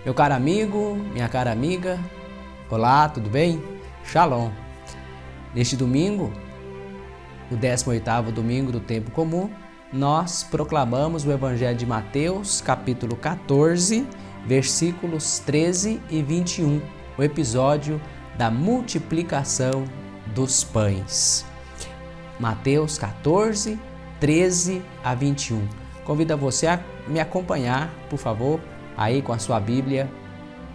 Meu caro amigo, minha cara amiga, olá, tudo bem? Shalom! Neste domingo, o 18º domingo do tempo comum, nós proclamamos o Evangelho de Mateus, capítulo 14, versículos 13 e 21, o episódio da multiplicação dos pães. Mateus 14, 13 a 21. Convido você a me acompanhar, por favor, aí com a sua Bíblia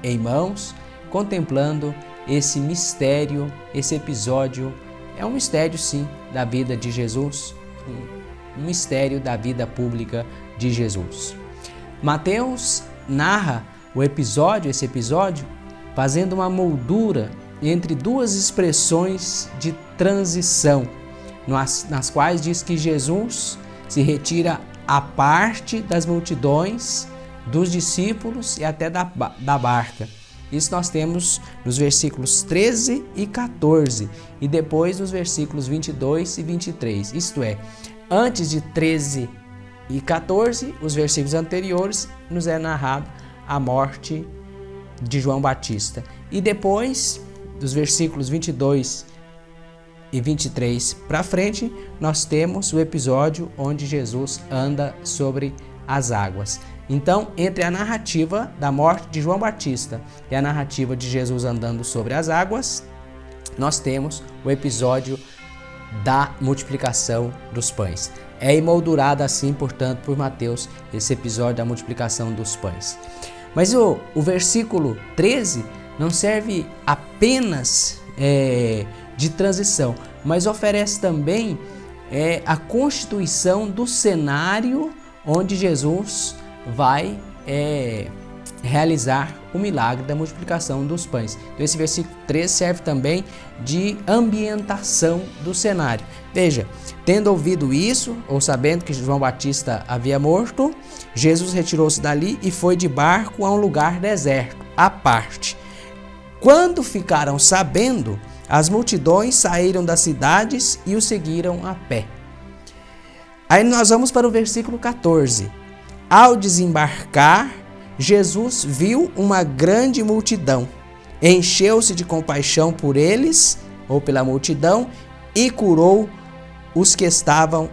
em mãos, contemplando esse mistério, esse episódio. É um mistério, sim, da vida de Jesus, um mistério da vida pública de Jesus. Mateus narra esse episódio, fazendo uma moldura entre duas expressões de transição, nas quais diz que Jesus se retira à parte das multidões, dos discípulos e até da barca. Isso nós temos nos versículos 13 e 14 e depois nos versículos 22 e 23. Isto é, antes de 13 e 14, os versículos anteriores, nos é narrado a morte de João Batista. E depois, dos versículos 22 e 23 para frente, nós temos o episódio onde Jesus anda sobre as águas. Então, entre a narrativa da morte de João Batista e a narrativa de Jesus andando sobre as águas, nós temos o episódio da multiplicação dos pães. É emoldurado assim, portanto, por Mateus, esse episódio da multiplicação dos pães. Mas o versículo 13 não serve apenas de transição, mas oferece também a constituição do cenário onde Jesus vai realizar o milagre da multiplicação dos pães. Então esse versículo 13 serve também de ambientação do cenário. Veja, tendo ouvido isso, ou sabendo que João Batista havia morto, Jesus retirou-se dali e foi de barco a um lugar deserto, à parte. Quando ficaram sabendo, as multidões saíram das cidades e o seguiram a pé. Aí nós vamos para o versículo 14. Ao desembarcar, Jesus viu uma grande multidão, encheu-se de compaixão por eles, ou pela multidão, e curou os que estavam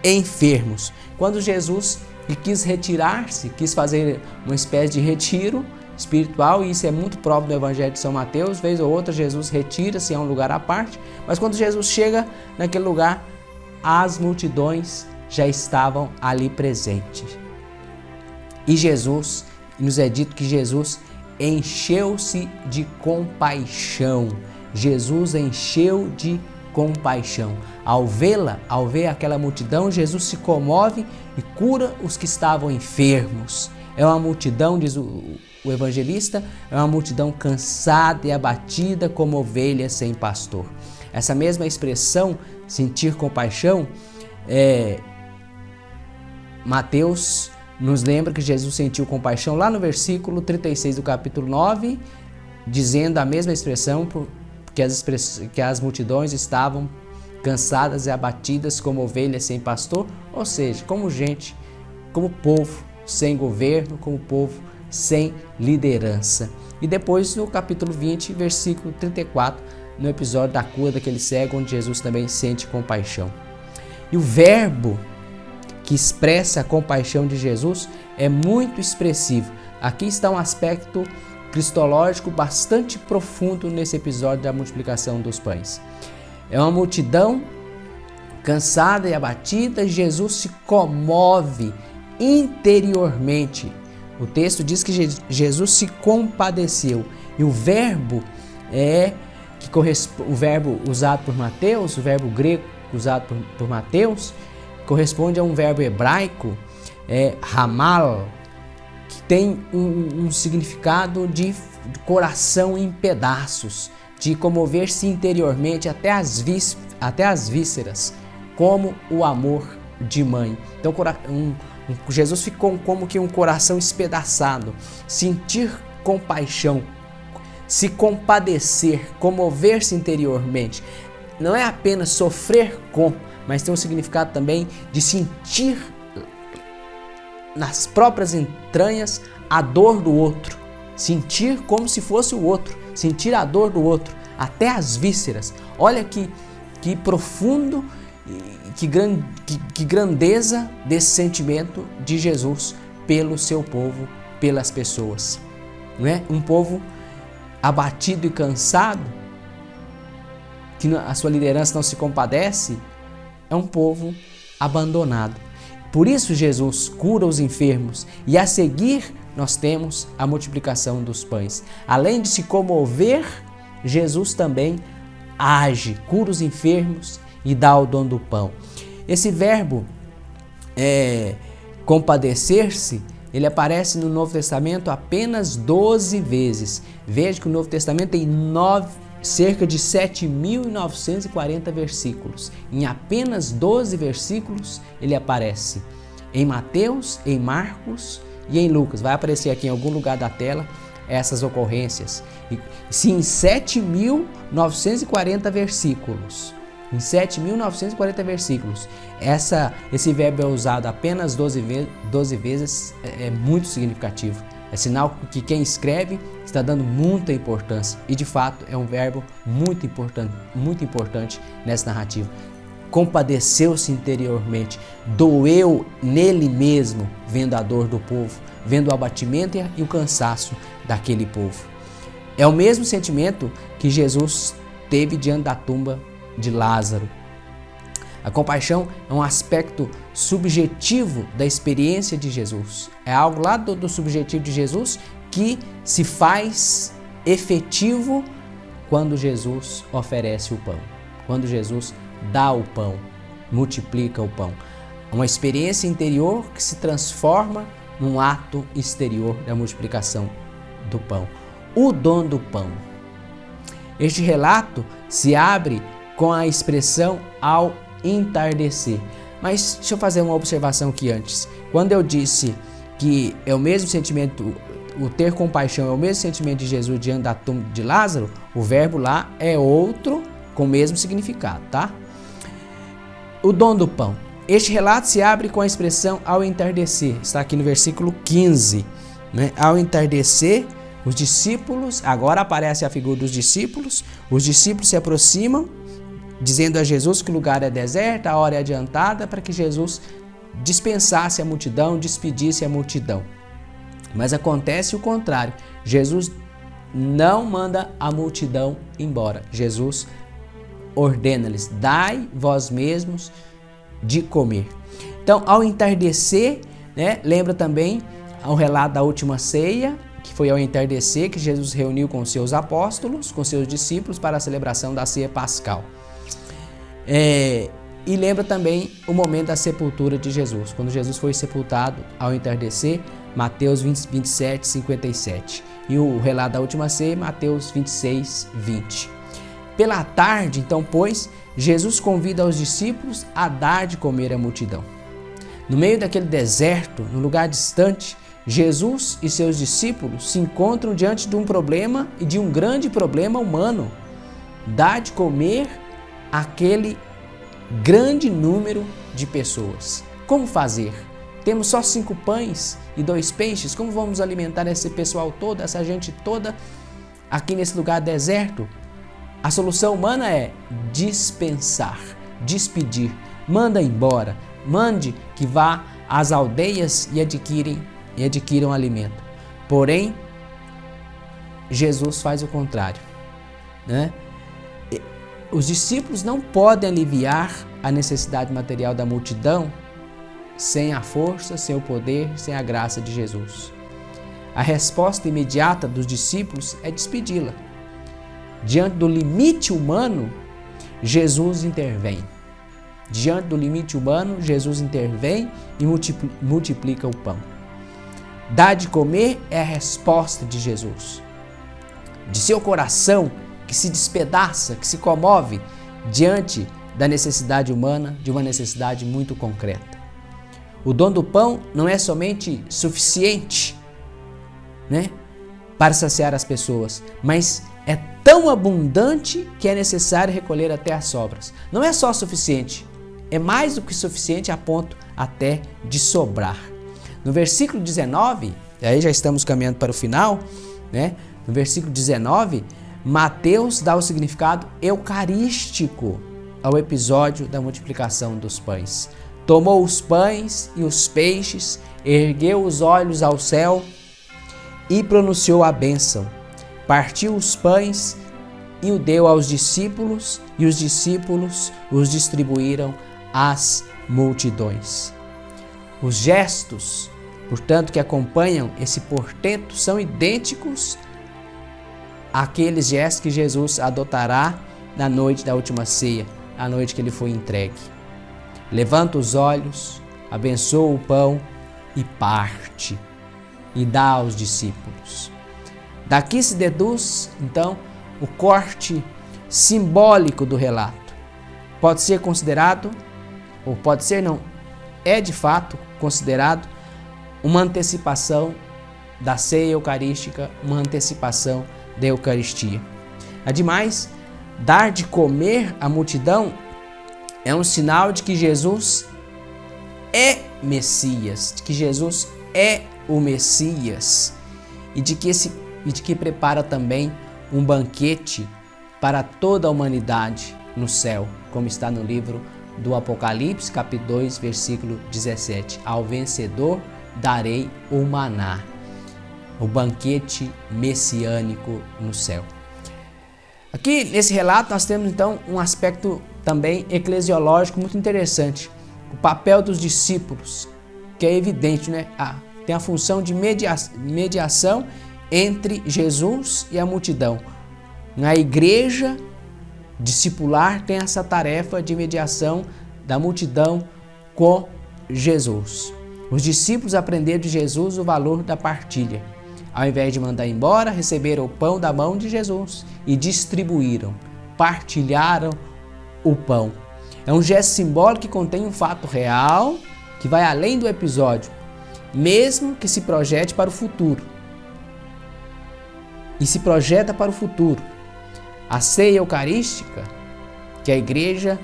enfermos. Quando Jesus quis retirar-se, quis fazer uma espécie de retiro espiritual, e isso é muito próprio do Evangelho de São Mateus, vez ou outra Jesus retira-se a um lugar à parte, mas quando Jesus chega naquele lugar, as multidões já estavam ali presentes. E Jesus, nos é dito que Jesus encheu-se de compaixão. Jesus encheu de compaixão. Ao ver aquela multidão, Jesus se comove e cura os que estavam enfermos. É uma multidão, diz o evangelista, é uma multidão cansada e abatida como ovelhas sem pastor. Essa mesma expressão, sentir compaixão, Mateus nos lembra que Jesus sentiu compaixão lá no versículo 36 do capítulo 9, dizendo a mesma expressão, que as multidões estavam cansadas e abatidas como ovelhas sem pastor, ou seja, como gente, como povo sem governo, como povo sem liderança. E depois no capítulo 20, versículo 34, no episódio da cura daquele cego, onde Jesus também sente compaixão. E o verbo que expressa a compaixão de Jesus é muito expressivo. Aqui está um aspecto cristológico bastante profundo nesse episódio da multiplicação dos pães. É uma multidão cansada e abatida, Jesus se comove interiormente. O texto diz que Jesus se compadeceu. E o verbo o verbo usado por Mateus, o verbo grego usado por Mateus, corresponde a um verbo hebraico, ramal, que tem um significado de coração em pedaços, de comover-se interiormente até as vísceras, como o amor de mãe. Então Jesus ficou como que um coração espedaçado, sentir compaixão, se compadecer, comover-se interiormente. Não é apenas sofrer com, mas tem um significado também de sentir nas próprias entranhas a dor do outro. sentir como se fosse o outro, sentir a dor do outro, até as vísceras. Olha que profundo, que grandeza desse sentimento de Jesus pelo seu povo, pelas pessoas. Não é? Um povo abatido e cansado, que a sua liderança não se compadece, é um povo abandonado. Por isso Jesus cura os enfermos e a seguir nós temos a multiplicação dos pães. Além de se comover, Jesus também age, cura os enfermos e dá o dom do pão. Esse verbo compadecer-se, ele aparece no Novo Testamento apenas 12 vezes. Veja que o Novo Testamento tem cerca de 7.940 versículos. Em apenas 12 versículos ele aparece. Em Mateus, em Marcos e em Lucas. Vai aparecer aqui em algum lugar da tela essas ocorrências. Se em 7.940 versículos, esse verbo é usado apenas 12 vezes, é muito significativo. É sinal que quem escreve está dando muita importância. E de fato é um verbo muito importante nessa narrativa. Compadeceu-se interiormente, doeu nele mesmo, vendo a dor do povo, vendo o abatimento e o cansaço daquele povo. É o mesmo sentimento que Jesus teve diante da tumba de Lázaro. A compaixão é um aspecto subjetivo da experiência de Jesus. É algo lá do subjetivo de Jesus que se faz efetivo quando Jesus oferece o pão, quando Jesus dá o pão, multiplica o pão. Uma experiência interior que se transforma num ato exterior da multiplicação do pão. O dom do pão. Este relato se abre com a expressão ao entardecer. Mas deixa eu fazer uma observação aqui antes. Quando eu disse que é o mesmo sentimento, o ter compaixão é o mesmo sentimento de Jesus diante da tumba de Lázaro, o verbo lá é outro com o mesmo significado, tá? O dom do pão. Este relato se abre com a expressão ao entardecer. Está aqui no versículo 15. Né? Ao entardecer, os discípulos, agora aparece a figura dos discípulos, os discípulos se aproximam, dizendo a Jesus que o lugar é deserto, a hora é adiantada, para que Jesus dispensasse a multidão, despedisse a multidão. Mas acontece o contrário. Jesus não manda a multidão embora. Jesus ordena-lhes: dai vós mesmos de comer. Então, ao entardecer, né, lembra também o relato da última ceia, que foi ao entardecer que Jesus reuniu com seus apóstolos, com seus discípulos para a celebração da ceia pascal. E lembra também o momento da sepultura de Jesus, quando Jesus foi sepultado ao entardecer, Mateus 27, 57. E o relato da última ceia, Mateus 26, 20. Pela tarde, então, pois, Jesus convida os discípulos a dar de comer à multidão. No meio daquele deserto, num lugar distante, Jesus e seus discípulos se encontram diante de um problema e de um grande problema humano. Dar de comer àquele grande número de pessoas. Como fazer? Temos só 5 pães e 2 peixes. Como vamos alimentar esse pessoal todo, essa gente toda aqui nesse lugar deserto? A solução humana é dispensar, despedir, manda embora, mande que vá às aldeias e adquiram alimento. Porém, Jesus faz o contrário, né? Os discípulos não podem aliviar a necessidade material da multidão sem a força, sem o poder, sem a graça de Jesus. A resposta imediata dos discípulos é despedi-la. Diante do limite humano, Jesus intervém. Diante do limite humano, Jesus intervém e multiplica o pão. Dar de comer é a resposta de Jesus. De seu coração que se despedaça, que se comove diante da necessidade humana, de uma necessidade muito concreta. O dom do pão não é somente suficiente, né, para saciar as pessoas, mas é tão abundante que é necessário recolher até as sobras. Não é só suficiente, é mais do que suficiente a ponto até de sobrar. No versículo 19, aí já estamos caminhando para o final, né? No versículo 19, Mateus dá o significado eucarístico ao episódio da multiplicação dos pães. Tomou os pães e os peixes, ergueu os olhos ao céu e pronunciou a bênção. Partiu os pães e o deu aos discípulos, e os discípulos os distribuíram às multidões. Os gestos, portanto, que acompanham esse portento são idênticos àqueles gestos que Jesus adotará na noite da última ceia, a noite que ele foi entregue. Levanta os olhos, abençoa o pão e parte, e dá aos discípulos. Daqui se deduz, então, o corte simbólico do relato. Pode ser considerado, ou pode ser não, é de fato considerado uma antecipação da ceia eucarística, uma antecipação da Eucaristia. Ademais, dar de comer à multidão é um sinal de que Jesus é Messias, de que Jesus é o Messias e de que prepara também um banquete para toda a humanidade no céu, como está no livro do Apocalipse, capítulo 2, versículo 17. Ao vencedor darei o maná, o banquete messiânico no céu. Aqui nesse relato nós temos então um aspecto também eclesiológico muito interessante. O papel dos discípulos, que é evidente, né? Tem a função de mediação entre Jesus e a multidão. Na igreja discipular tem essa tarefa de mediação da multidão com Jesus. Os discípulos aprenderam de Jesus o valor da partilha. Ao invés de mandar embora, receberam o pão da mão de Jesus e distribuíram, partilharam o pão. É um gesto simbólico que contém um fato real que vai além do episódio, mesmo que se projete para o futuro. E se projeta para o futuro. A ceia eucarística que a igreja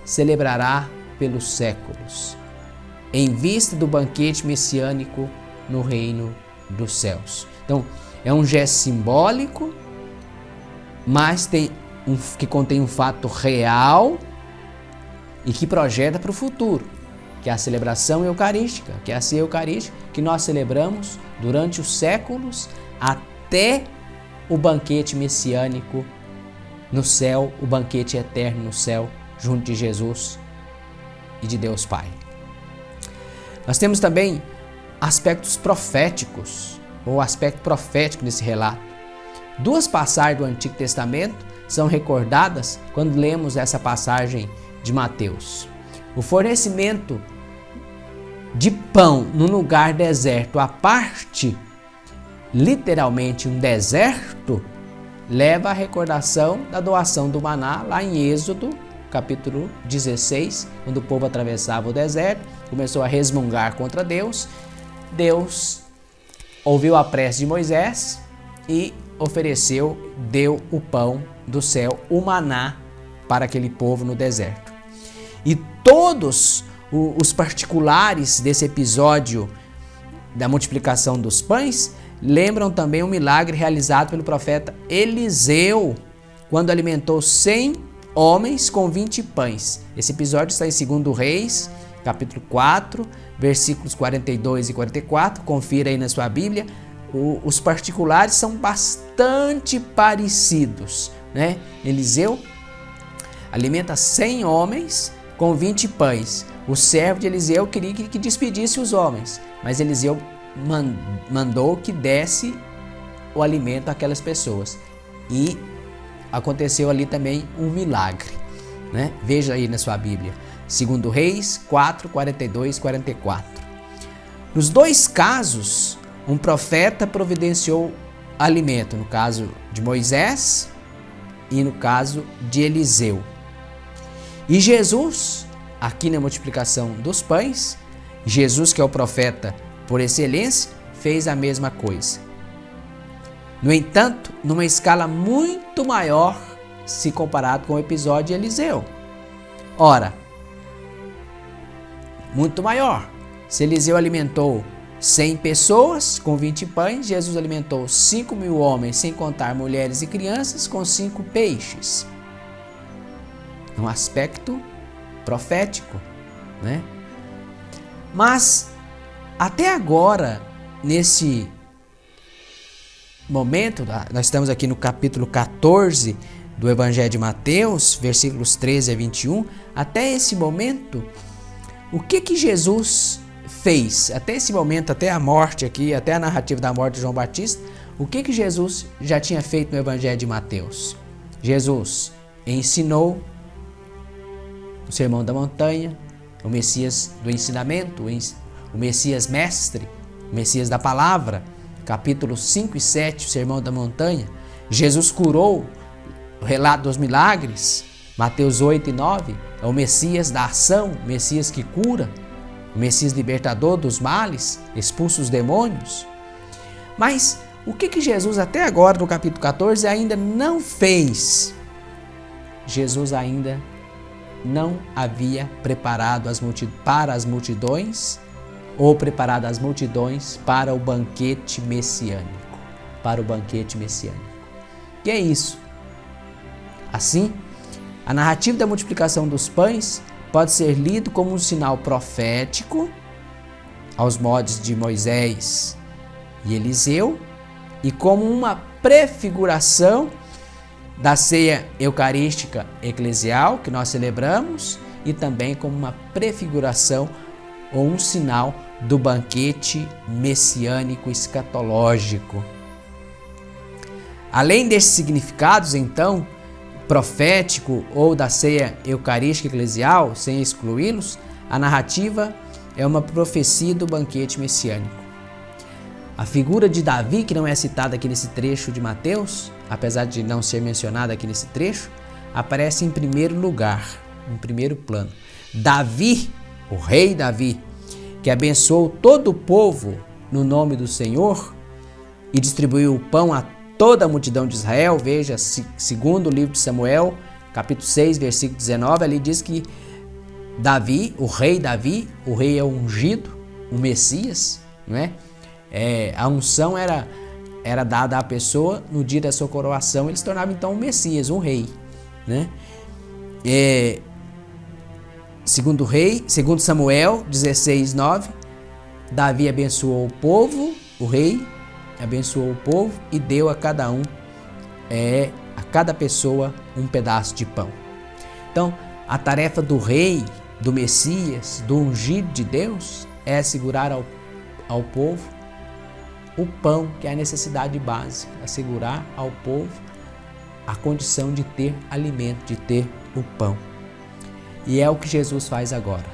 celebrará pelos séculos, em vista do banquete messiânico no reino dos céus. Então, é um gesto simbólico, mas que contém um fato real e que projeta para o futuro, que é a celebração eucarística, que é a ceia eucarística que nós celebramos durante os séculos até o banquete messiânico no céu, o banquete eterno no céu, junto de Jesus e de Deus Pai. Nós temos também aspectos proféticos, ou aspecto profético nesse relato. Duas passagens do Antigo Testamento são recordadas quando lemos essa passagem de Mateus. O fornecimento de pão num lugar deserto, à parte, literalmente um deserto, leva à recordação da doação do maná lá em Êxodo, capítulo 16, quando o povo atravessava o deserto, começou a resmungar contra Deus. Deus ouviu a prece de Moisés e deu o pão do céu, o maná, para aquele povo no deserto. E todos os particulares desse episódio da multiplicação dos pães lembram também um milagre realizado pelo profeta Eliseu, quando alimentou 100 homens com 20 pães. Esse episódio está em 2 Reis, capítulo 4, versículos 42 e 44. Confira aí na sua Bíblia. Os particulares são bastante parecidos, né? Eliseu alimenta 100 homens com 20 pães. O servo de Eliseu queria que despedisse os homens, mas Eliseu mandou que desse o alimento àquelas pessoas. E aconteceu ali também um milagre, né? Veja aí na sua Bíblia, 2 Reis 4, 42 e 44. Nos dois casos, um profeta providenciou alimento, no caso de Moisés e no caso de Eliseu. E Jesus, aqui na multiplicação dos pães, Jesus, que é o profeta por excelência, fez a mesma coisa. No entanto, numa escala muito maior se comparado com o episódio de Eliseu. Ora, muito maior. Se Eliseu alimentou 100 pessoas com 20 pães. Jesus alimentou 5.000 homens, sem contar mulheres e crianças, com 5 peixes. Um aspecto profético, né? Mas até agora, nesse momento, nós estamos aqui no capítulo 14 do Evangelho de Mateus, versículos 13 a 21, até esse momento, o que Jesus fez? Até esse momento, até a morte aqui, até a narrativa da morte de João Batista, o que Jesus já tinha feito no Evangelho de Mateus? Jesus ensinou o Sermão da Montanha, o Messias do ensinamento, o Messias mestre, o Messias da palavra, capítulos 5 e 7, o Sermão da Montanha. Jesus curou, o relato dos milagres, Mateus 8 e 9, é o Messias da ação, o Messias que cura, o Messias libertador dos males, expulsa os demônios. Mas o que Jesus até agora no capítulo 14 ainda não fez? Jesus ainda não havia preparado para as multidões, ou preparado as multidões para o banquete messiânico. Para o banquete messiânico. Que é isso? Assim, a narrativa da multiplicação dos pães pode ser lido como um sinal profético aos modos de Moisés e Eliseu, e como uma prefiguração da ceia eucarística eclesial que nós celebramos, e também como uma prefiguração ou um sinal do banquete messiânico escatológico. Além desses significados, então, profético ou da ceia eucarística eclesial, sem excluí-los, a narrativa é uma profecia do banquete messiânico. A figura de Davi, que não é citada aqui nesse trecho de Mateus, apesar de não ser mencionada aqui nesse trecho, aparece em primeiro lugar, em primeiro plano. Davi, o rei Davi, que abençoou todo o povo no nome do Senhor e distribuiu o pão a toda a multidão de Israel. Veja, segundo o livro de Samuel, capítulo 6, versículo 19, ali diz que Davi, o rei é o ungido, o Messias, não é? A unção era dada à pessoa no dia da sua coroação, ele se tornava então um Messias, um rei, né? Segundo Samuel 16, 9, Davi abençoou o povo, o rei abençoou o povo e deu a cada pessoa um pedaço de pão. Então, a tarefa do rei, do Messias, do ungido de Deus, é assegurar ao povo o pão, que é a necessidade básica, assegurar ao povo a condição de ter alimento, de ter o pão. E é o que Jesus faz agora.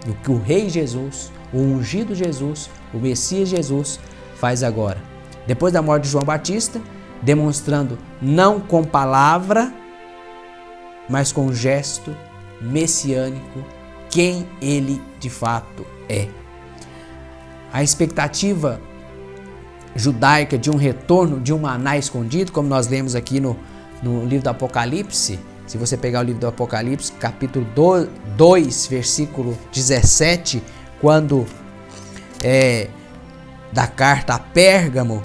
O que o rei Jesus, o ungido Jesus, o Messias Jesus faz agora. Depois da morte de João Batista, demonstrando não com palavra, mas com gesto messiânico quem ele de fato é. A expectativa judaica de um retorno de um maná escondido, como nós lemos aqui no livro do Apocalipse. Se você pegar o livro do Apocalipse, capítulo 2, versículo 17, quando da carta a Pérgamo,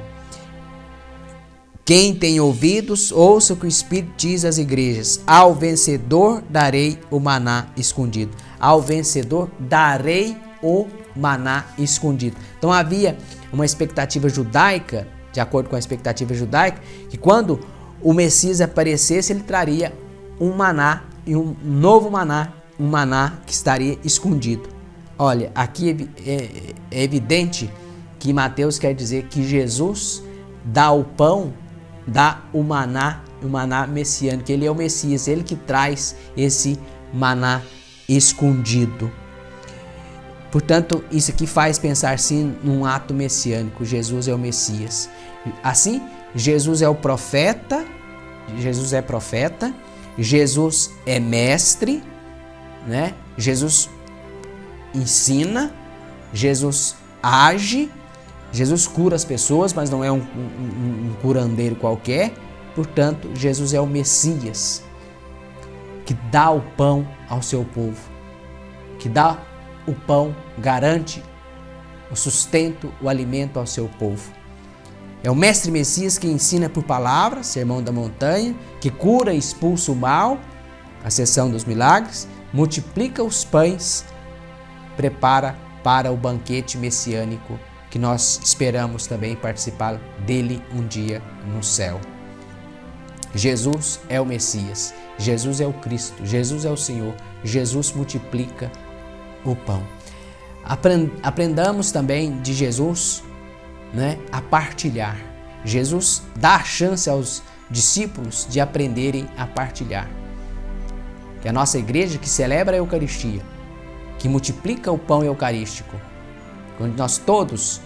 quem tem ouvidos, ouça o que o Espírito diz às igrejas: ao vencedor darei o maná escondido. Ao vencedor darei o maná escondido. Então havia uma expectativa judaica, de acordo com a expectativa judaica, que quando o Messias aparecesse, ele traria um maná, e um novo maná, um maná que estaria escondido. Olha, aqui é evidente que Mateus quer dizer que Jesus dá o pão, dá o maná messiânico. Ele é o Messias, ele que traz esse maná escondido. Portanto, isso aqui faz pensar sim num ato messiânico. Jesus é o Messias. Assim, Jesus é o profeta, Jesus é mestre, né? Jesus ensina, Jesus age, Jesus cura as pessoas, mas não é um curandeiro qualquer. Portanto, Jesus é o Messias, que dá o pão ao seu povo, que dá o pão, garante o sustento, o alimento ao seu povo. É o Mestre Messias que ensina por palavras, Sermão da Montanha, que cura e expulsa o mal, a sessão dos milagres, multiplica os pães, prepara para o banquete messiânico que nós esperamos também participar dele um dia no céu. Jesus é o Messias, Jesus é o Cristo, Jesus é o Senhor, Jesus multiplica o pão. Aprendamos também de Jesus, a partilhar. Jesus dá a chance aos discípulos de aprenderem a partilhar. Que a nossa igreja que celebra a Eucaristia, que multiplica o pão eucarístico, quando nós todos,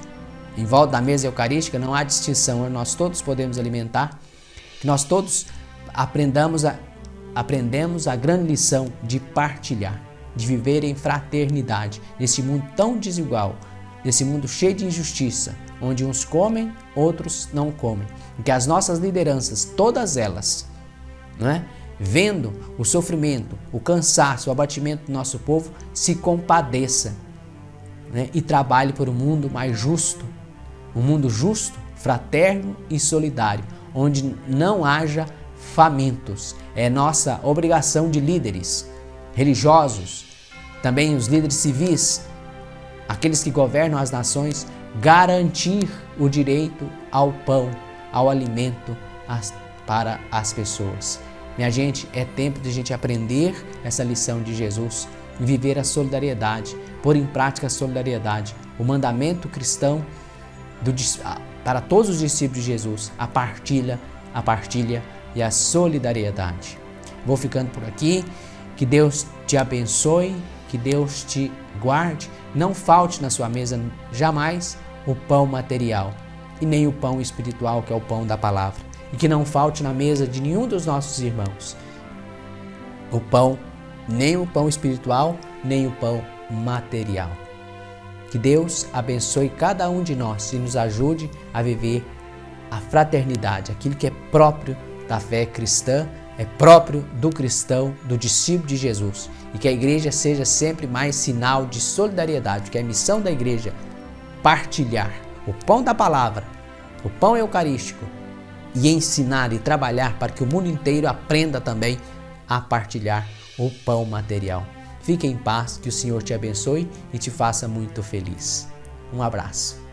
em volta da mesa eucarística, não há distinção, nós todos podemos alimentar, que nós todos aprendemos a grande lição de partilhar, de viver em fraternidade, nesse mundo tão desigual, nesse mundo cheio de injustiça, onde uns comem, outros não comem. E que as nossas lideranças, todas elas, vendo o sofrimento, o cansaço, o abatimento do nosso povo, se compadeça e trabalhe por um mundo mais justo, um mundo justo, fraterno e solidário, onde não haja famintos. É nossa obrigação de líderes religiosos, também os líderes civis, aqueles que governam as nações, garantir o direito ao pão, ao alimento para as pessoas. Minha gente, é tempo de a gente aprender essa lição de Jesus e viver a solidariedade, pôr em prática a solidariedade, o mandamento cristão para todos os discípulos de Jesus, a partilha e a solidariedade. Vou ficando por aqui, que Deus te abençoe, que Deus te guarde, não falte na sua mesa jamais o pão material e nem o pão espiritual, que é o pão da palavra, e que não falte na mesa de nenhum dos nossos irmãos o pão, nem o pão espiritual, nem o pão material. Que Deus abençoe cada um de nós e nos ajude a viver a fraternidade, aquilo que é próprio da fé cristã, é próprio do cristão, do discípulo de Jesus. E que a igreja seja sempre mais sinal de solidariedade, que a missão da igreja partilhar o pão da palavra, o pão eucarístico, e ensinar e trabalhar para que o mundo inteiro aprenda também a partilhar o pão material. Fique em paz, que o Senhor te abençoe e te faça muito feliz. Um abraço.